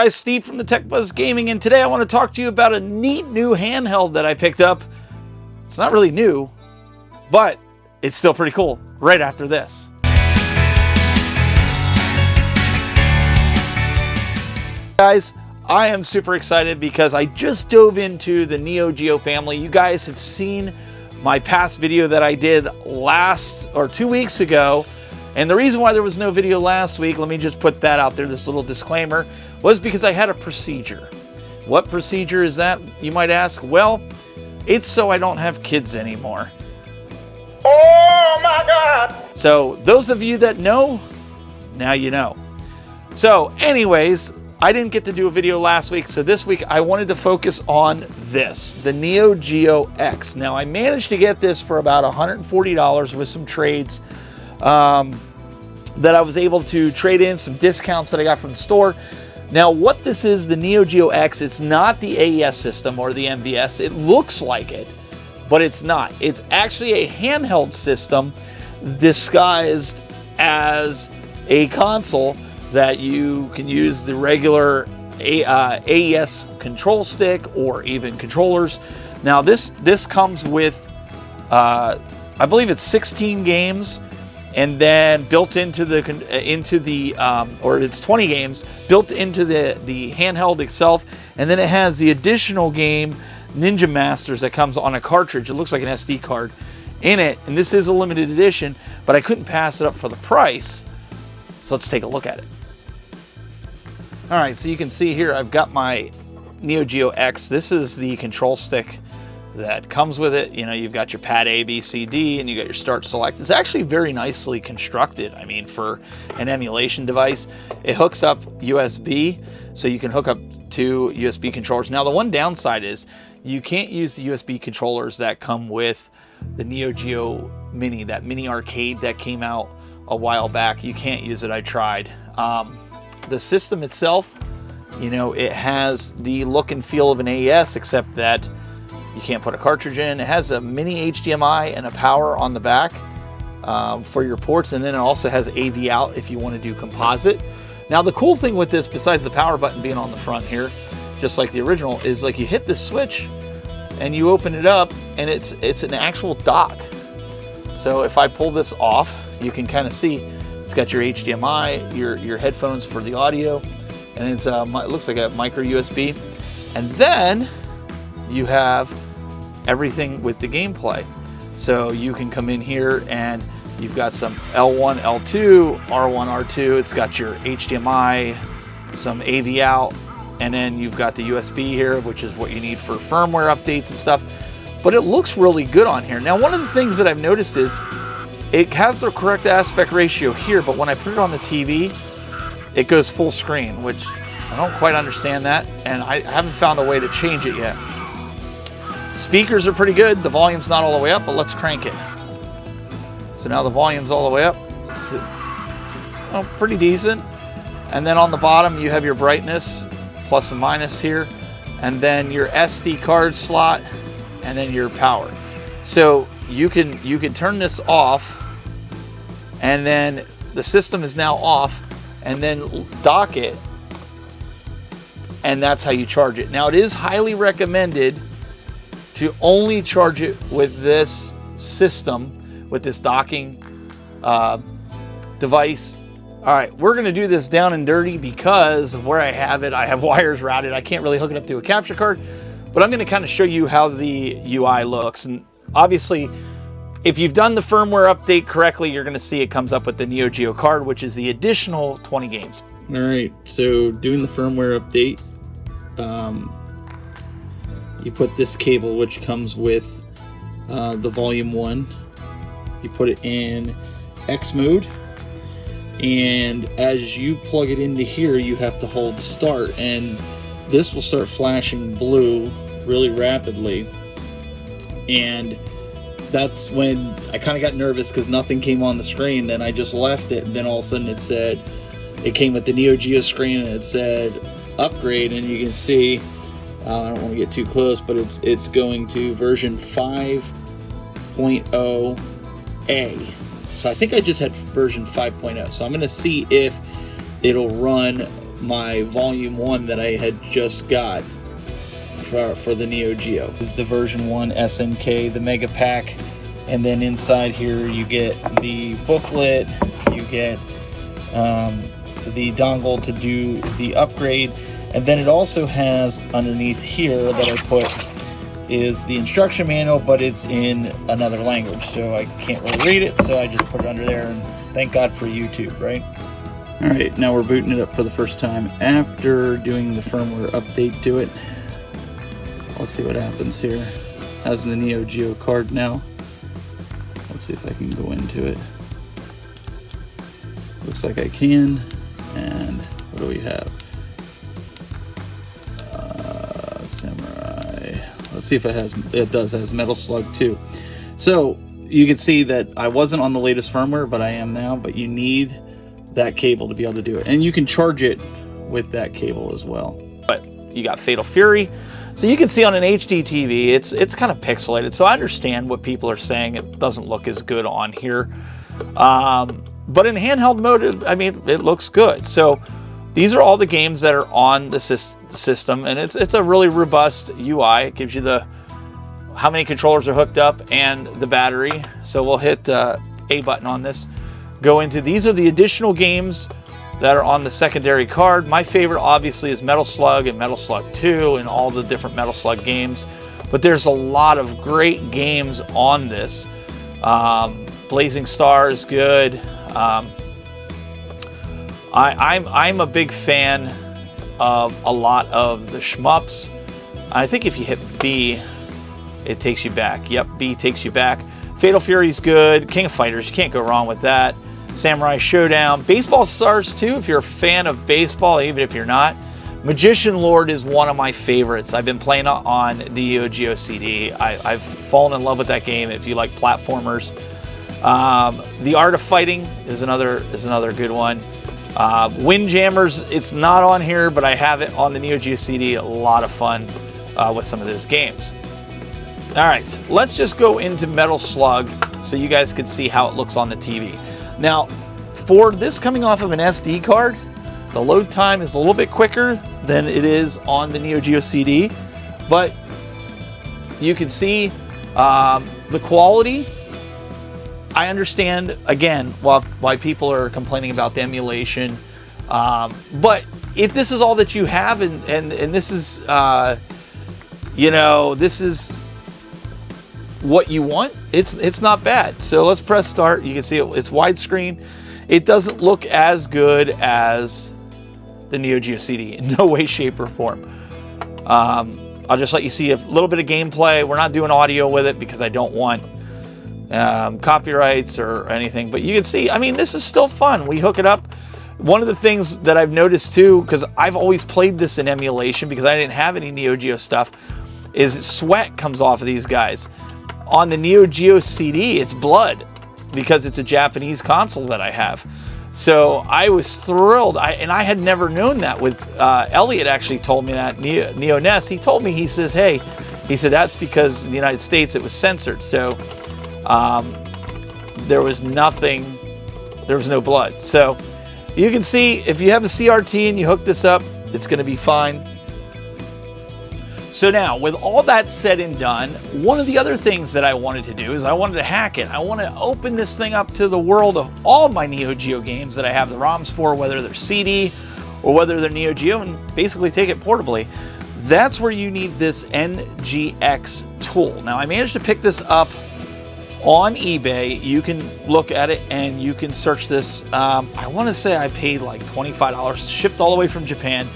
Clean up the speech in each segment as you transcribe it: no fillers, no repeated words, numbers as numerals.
Guys, Steve from the Tech Buzz Gaming, and today I want to talk to you about a neat new handheld that I picked up. It's not really new, but it's still pretty cool. Right after this. Guys, I am super excited because I just dove into the Neo Geo family. You guys have seen my past video that I did 2 weeks ago. And the reason why there was no video last week, let me just put that out there, this little disclaimer, was because I had a procedure. What procedure is that, you might ask? Well, it's so I don't have kids anymore. Oh my God! So those of you that know, now you know. So anyways, I didn't get to do a video last week, so this week I wanted to focus on this, the Neo Geo X. Now I managed to get this for about $140 with some trades that I was able to trade in, some discounts that I got from the store. Now what this is, the Neo Geo X, it's not the AES system or the MVS. It looks like it, but it's not. It's actually a handheld system disguised as a console that you can use the regular AES control stick or even controllers. Now this comes with, I believe it's 16 games, and then built into the or it's 20 games built into the handheld itself, and then it has the additional game Ninja Masters that comes on a cartridge. It looks like an SD card in it, and this is a limited edition, but I couldn't pass it up for the price. So let's take a look at it. All right, so you can see here I've got my Neo Geo X. This is the control stick that comes with it. You know, you've got your pad A, B, C, D, and you got your start select. It's actually very nicely constructed. I mean, for an emulation device, it hooks up USB, so you can hook up two USB controllers. Now, the one downside is you can't use the USB controllers that come with the Neo Geo Mini, that mini arcade that came out a while back. You can't use it. I tried. The system itself, you know, it has the look and feel of an AES, except that you can't put a cartridge in. It has a mini HDMI and a power on the back for your ports, and then it also has AV out if you want to do composite. Now the cool thing with this, besides the power button being on the front here, just like the original, is like you hit this switch and you open it up, and it's an actual dock. So if I pull this off, you can kind of see it's got your HDMI, your headphones for the audio, and it looks like a micro USB, and then you have everything with the gameplay. So you can come in here and you've got some L1, L2, R1, R2. It's got your HDMI, some AV out, and then you've got the USB here, which is what you need for firmware updates and stuff. But it looks really good on here. Now, one of the things that I've noticed is it has the correct aspect ratio here, but when I put it on the TV, it goes full screen, which I don't quite understand that, and I haven't found a way to change it yet. Speakers are pretty good. The volume's not all the way up, but let's crank it. So now the volume's all the way up. It's pretty decent. And then on the bottom, you have your brightness, plus and minus here, and then your SD card slot, and then your power. So you can turn this off, and then the system is now off, and then dock it, and that's how you charge it. Now, it is highly recommended to only charge it with this system, with this docking device. All right, we're gonna do this down and dirty because of where I have it. I have wires routed. I can't really hook it up to a capture card, but I'm gonna kind of show you how the UI looks. And obviously, if you've done the firmware update correctly, you're gonna see it comes up with the Neo Geo card, which is the additional 20 games. All right, so doing the firmware update, you put this cable, which comes with the volume 1, you put it in X mode, and as you plug it into here, you have to hold start, and this will start flashing blue really rapidly. And that's when I kind of got nervous because nothing came on the screen. Then I just left it, and then all of a sudden it came with the Neo Geo screen, and it said upgrade, and you can see, I don't want to get too close, but it's going to version 5.0A. So I think I just had version 5.0. So I'm going to see if it'll run my volume 1 that I had just got for the Neo Geo. This is the version 1 SNK, the Mega Pack, and then inside here you get the booklet, you get the dongle to do the upgrade, and then it also has underneath here that I put is the instruction manual, but it's in another language, so I can't really read it, so I just put it under there, and thank God for YouTube, right? Alright, now we're booting it up for the first time after doing the firmware update to it. Let's see what happens here. Has the Neo Geo card now. Let's see if I can go into it. Looks like I can. And what do we have? Samurai. Let's see if it has. It does has Metal Slug too. So you can see that I wasn't on the latest firmware, but I am now. But you need that cable to be able to do it, and you can charge it with that cable as well. But you got Fatal Fury. So you can see on an HD TV, it's kind of pixelated. So I understand what people are saying. It doesn't look as good on here. But in handheld mode, I mean, it looks good. So these are all the games that are on the system. And it's a really robust UI. It gives you how many controllers are hooked up and the battery. So we'll hit A button on this. Go into, these are the additional games that are on the secondary card. My favorite obviously is Metal Slug and Metal Slug 2 and all the different Metal Slug games, but there's a lot of great games on this. Blazing Star is good. I'm a big fan of a lot of the shmups. I think if you hit B, it takes you back. Yep, B takes you back. Fatal Fury's good. King of Fighters, you can't go wrong with that. Samurai Showdown. Baseball Stars too, if you're a fan of baseball, even if you're not. Magician Lord is one of my favorites. I've been playing on the Neo Geo CD. I've fallen in love with that game if you like platformers. The Art of Fighting is another good one. Windjammers, it's not on here, but I have it on the Neo Geo CD. A lot of fun with some of those games. All right, let's just go into Metal Slug so you guys can see how it looks on the TV. Now, for this coming off of an SD card, the load time is a little bit quicker than it is on the Neo Geo CD, but you can see the quality. I understand, again, why people are complaining about the emulation, but if this is all that you have, and this is, this is what you want, it's not bad. So let's press start. You can see it's widescreen. It doesn't look as good as the Neo Geo CD in no way, shape, or form. I'll just let you see a little bit of gameplay. We're not doing audio with it because I don't want copyrights or anything, but you can see, I mean, this is still fun. We hook it up. One of the things that I've noticed too, because I've always played this in emulation because I didn't have any Neo Geo stuff, is sweat comes off of these guys. On the Neo Geo CD, it's blood because it's a Japanese console that I have. So I was thrilled. I had never known that. With Elliot actually told me that, Neo Ness, he told me, he says, hey, he said, that's because in the United States it was censored. So there was nothing, there was no blood. So you can see if you have a CRT and you hook this up, it's going to be fine. So now, with all that said and done, one of the other things that I wanted to do is I wanted to hack it. I want to open this thing up to the world of all my Neo Geo games that I have the ROMs for, whether they're CD or whether they're Neo Geo, and basically take it portably. That's where you need this NGX tool. Now, I managed to pick this up on eBay. You can look at it and you can search this. I want to say I paid like $25, shipped all the way from Japan.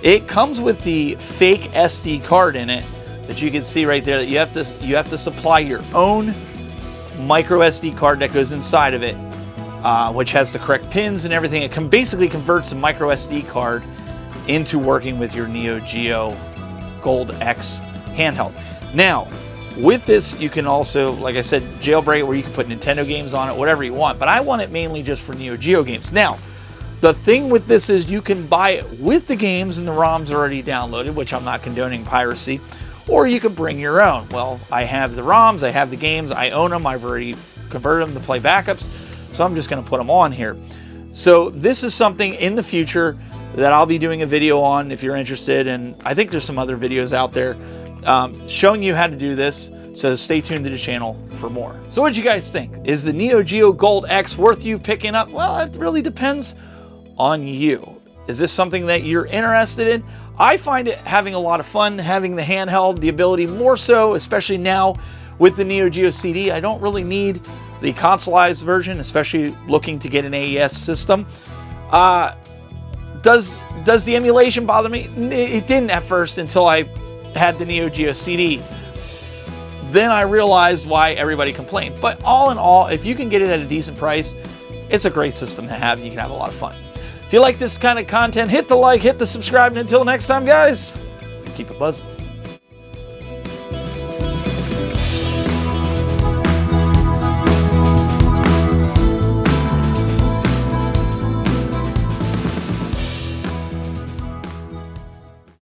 It comes with the fake SD card in it that you can see right there, that you have to supply your own micro SD card that goes inside of it, which has the correct pins and everything. It basically converts a micro SD card into working with your Neo Geo Gold X handheld. Now, with this, you can also, like I said, jailbreak it where you can put Nintendo games on it, whatever you want. But I want it mainly just for Neo Geo games. Now, the thing with this is you can buy it with the games and the ROMs already downloaded, which I'm not condoning piracy, or you can bring your own. Well, I have the ROMs, I have the games, I own them, I've already converted them to play backups, so I'm just going to put them on here. So this is something in the future that I'll be doing a video on if you're interested, and I think there's some other videos out there showing you how to do this, so stay tuned to the channel for more. So what do you guys think? Is the Neo Geo Gold X worth you picking up? Well, it really depends on you. Is this something that you're interested in? I find it having a lot of fun, having the handheld, the ability more so, especially now with the Neo Geo CD. I don't really need the consoleized version, especially looking to get an AES system. Does the emulation bother me? It didn't at first until I had the Neo Geo CD. Then I realized why everybody complained. But all in all, if you can get it at a decent price, it's a great system to have. You can have a lot of fun. If you like this kind of content, hit the like, hit the subscribe, and until next time, guys, keep it buzzing.